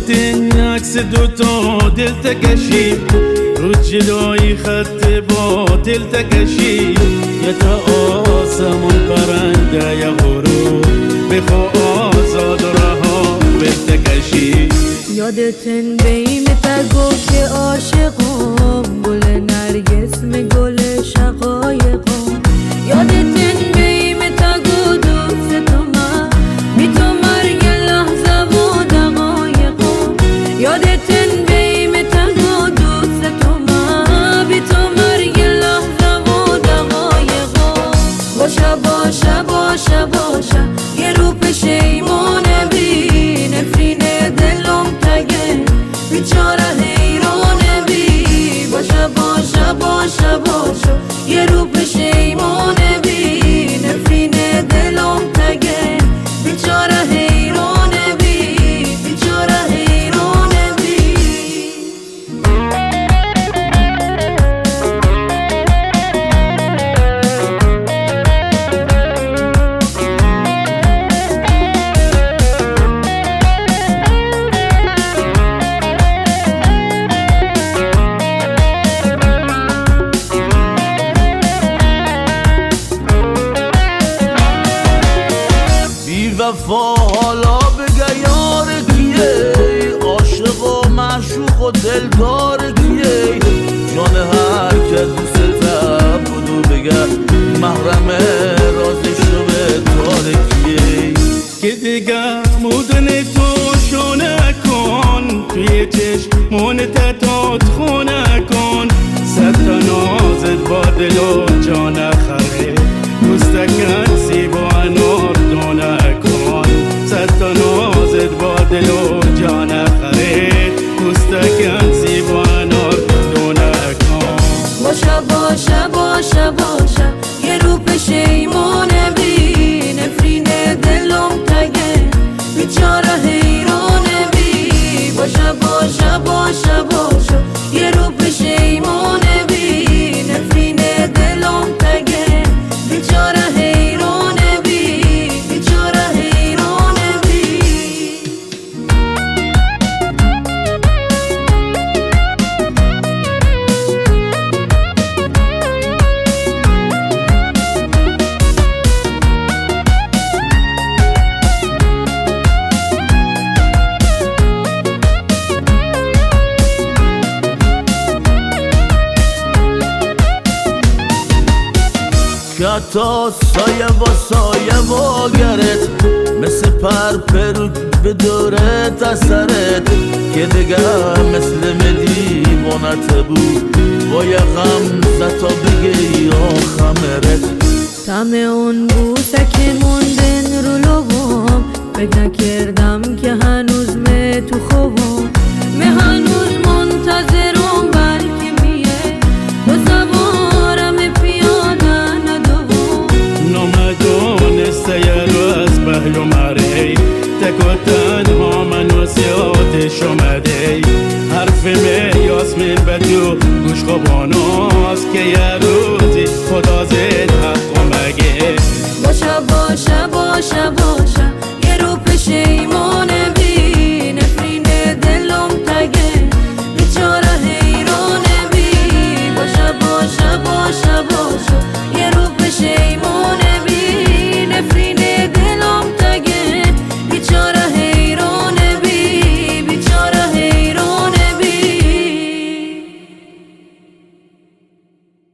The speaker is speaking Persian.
گفتین عکس دوتا دل تکشی رو جلوی خط باطل تکشی یه تا آسمون پرنده یه غروب بخوا آزاد و رها بتکشی یادتن بیم تا گفت که عاشقم گل نرگس می گل شقایقم یادتن بیم تا گفت دوست تو من بی تو مرگ لحظه و دقایقم یادتن بیم تا گفت دوست تو من بی تو مرگ لحظه و دقایقم باشه باشه باشه باشه یه رو پشیمونه بی نفرین دلم تگه بیچاره حیرانه بی باشه باشه باشه باشه یه رو پشیمونه بی نفرین دلم تگه بیچاره حیرانه بی بیچاره حیرانه بی وفا حالا بگه یار کیه عاشق و معشوق و دلدار کیه جان هر که دوست بودو بگه محرم رازش رو به تار کیه که دیگه مودن تو شونه کن توی چشمون تتات خونه کن صد تا نازت با دل و جان خره دوستکن زیبا نور دونه کن صد تا نازت با دل و جان خره دوستکن زیبا نور دونه کن باشه باشه باشه باشه یه رو پشیمونه بی نفرین دلم تگه بیچاره حیرانه بی باشه باشه باشه باشه یه رو پشیمونه بی نفرین دلم تگه بیچاره حیرانه بی بیچاره حیرانه بی که تا سایه و سایه واگرت مثل پرپر به دورت اثرت که دیگه مثل دیوانت بود با یه غم زتا بگه یا خمرت تم اون بوسه که موندن رو لبام فکر نکردم که هنوز می تو خوابم می هنوز منتظرم بلکه میه با سوارم پیاده ندوم نامدونسته یه روز بهلو مره تک و تنها من وسیاتش اومده حرف می یاسمین به تو گوش خواباناست که یه روز